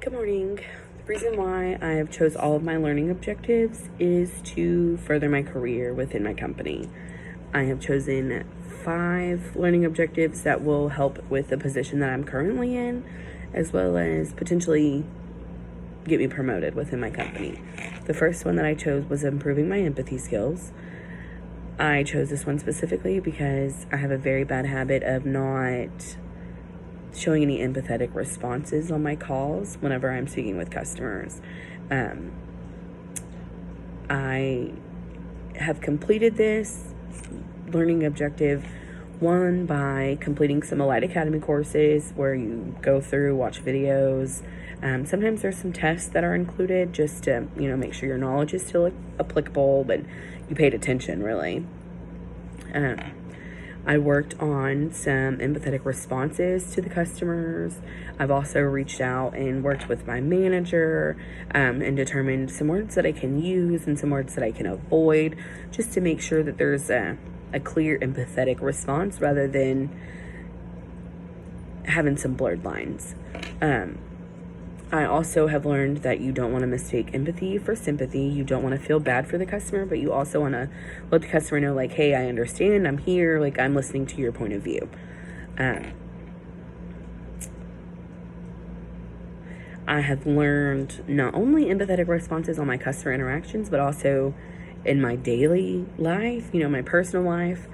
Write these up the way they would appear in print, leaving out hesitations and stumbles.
Good morning. The reason why I have chose all of my learning objectives is to further my career within my company. I have chosen 5 learning objectives that will help with the position that I'm currently in, as well as potentially get me promoted within my company. The first one that I chose was improving my empathy skills. I chose this one specifically because I have a very bad habit of not showing any empathetic responses on my calls whenever I'm speaking with customers. I have completed this learning objective, one, by completing some Elite Academy courses where you go through, watch videos. Sometimes there's some tests that are included just to, make sure your knowledge is still applicable, but you paid attention, really. I worked on some empathetic responses to the customers. I've also reached out and worked with my manager and determined some words that I can use and some words that I can avoid, just to make sure that there's a clear empathetic response rather than having some blurred lines. I also have learned that you don't want to mistake empathy for sympathy. You don't want to feel bad for the customer, but you also want to let the customer know, like, hey, I understand, I'm here, like, I'm listening to your point of view. I have learned not only empathetic responses on my customer interactions, but also in my daily life, my personal life.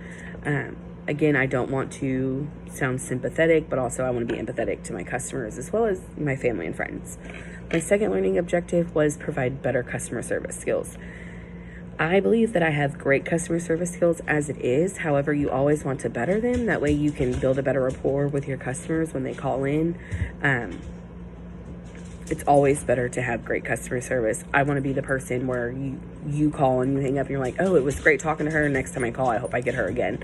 Again, I don't want to sound sympathetic, but also I want to be empathetic to my customers as well as my family and friends. My second learning objective was provide better customer service skills. I believe that I have great customer service skills as it is. However, you always want to better them. That way you can build a better rapport with your customers when they call in. It's always better to have great customer service. I want to be the person where you call and you hang up and you're like, oh, it was great talking to her. Next time I call, I hope I get her again.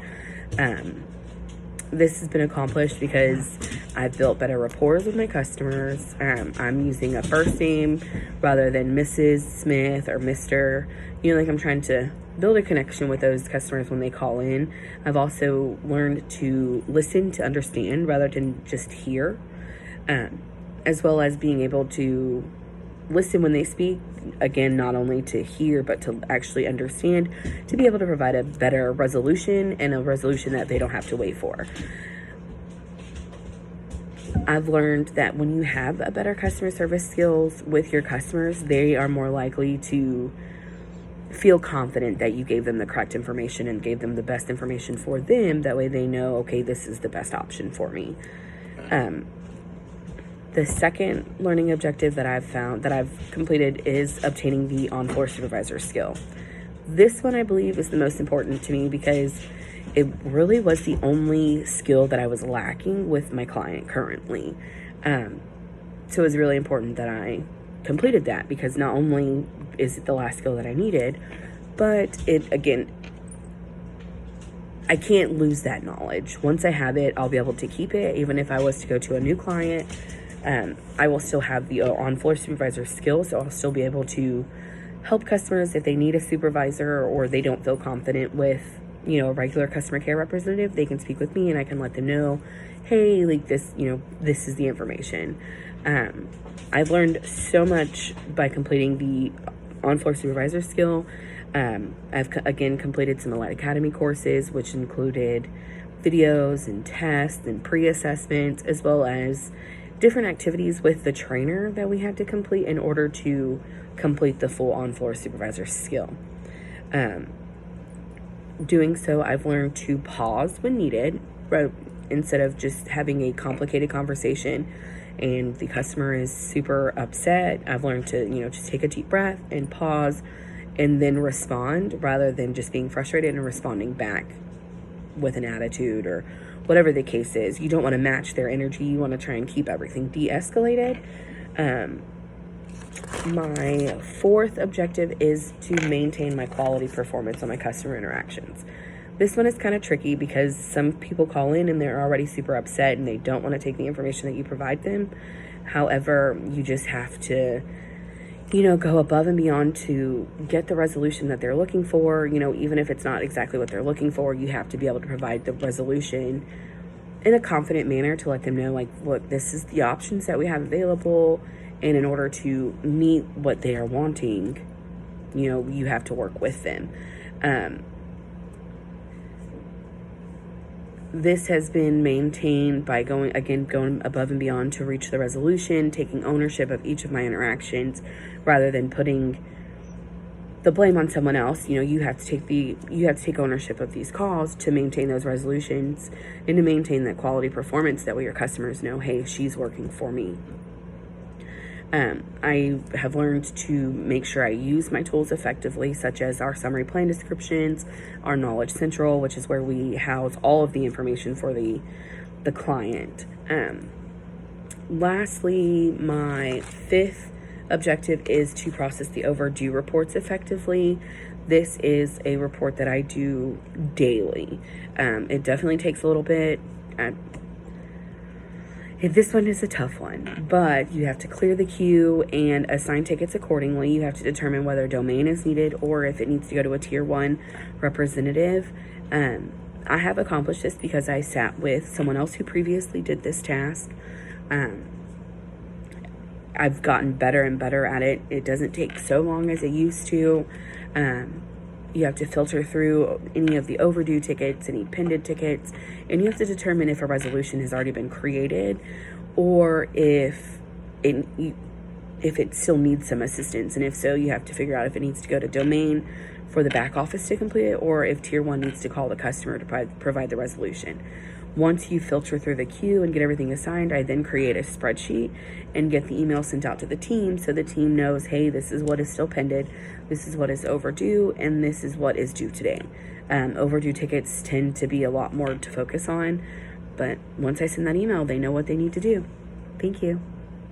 This has been accomplished because I've built better rapport with my customers. I'm using a first name rather than Mrs. Smith or Mr. I'm trying to build a connection with those customers when they call in. I've also learned to listen to understand rather than just hear, as well as being able to listen when they speak, again, not only to hear, but to actually understand, to be able to provide a better resolution and a resolution that they don't have to wait for. I've learned that when you have a better customer service skills with your customers, they are more likely to feel confident that you gave them the correct information and gave them the best information for them. That way they know, okay, this is the best option for me. The second learning objective that I've completed is obtaining the on-floor supervisor skill. This one I believe is the most important to me because it really was the only skill that I was lacking with my client currently. So it was really important that I completed that because not only is it the last skill that I needed, but I can't lose that knowledge. Once I have it, I'll be able to keep it. Even if I was to go to a new client, I will still have the on-floor supervisor skill, so I'll still be able to help customers if they need a supervisor or they don't feel confident with, a regular customer care representative. They can speak with me and I can let them know, hey, like this, this is the information. I've learned so much by completing the on-floor supervisor skill. I've, again, completed some Elite Academy courses, which included videos and tests and pre-assessments, as well as different activities with the trainer that we had to complete in order to complete the full on-floor supervisor skill. Doing so, I've learned to pause when needed, right? Instead of just having a complicated conversation and the customer is super upset, I've learned to, just take a deep breath and pause and then respond rather than just being frustrated and responding back with an attitude or whatever the case is. You don't want to match their energy. You want to try and keep everything de-escalated. My fourth objective is to maintain my quality performance on my customer interactions. This one is kind of tricky because some people call in and they're already super upset and they don't want to take the information that you provide them. However, you just have to, go above and beyond to get the resolution that they're looking for. Even if it's not exactly what they're looking for, you have to be able to provide the resolution in a confident manner to let them know, like, look, this is the options that we have available. And in order to meet what they are wanting, you have to work with them. This has been maintained by going above and beyond to reach the resolution, taking ownership of each of my interactions rather than putting the blame on someone else. You have to take ownership of these calls to maintain those resolutions and to maintain that quality performance, that way your customers know, hey, she's working for me. I have learned to make sure I use my tools effectively, such as our summary plan descriptions, our Knowledge Central, which is where we house all of the information for the client. Lastly, my 5th objective is to process the overdue reports effectively. This is a report that I do daily. It definitely takes a little bit. This one is a tough one, but you have to clear the queue and assign tickets accordingly. You have to determine whether a domain is needed or if it needs to go to a tier 1 representative. I have accomplished this because I sat with someone else who previously did this task. I've gotten better and better at it. It doesn't take so long as it used to. You have to filter through any of the overdue tickets, any pending tickets, and you have to determine if a resolution has already been created or if it still needs some assistance. And if so, you have to figure out if it needs to go to domain for the back office to complete it, or if tier 1 needs to call the customer to provide the resolution. Once you filter through the queue and get everything assigned, I then create a spreadsheet and get the email sent out to the team so the team knows, hey, this is what is still pending, this is what is overdue, and this is what is due today. Overdue tickets tend to be a lot more to focus on, but once I send that email, they know what they need to do. Thank you.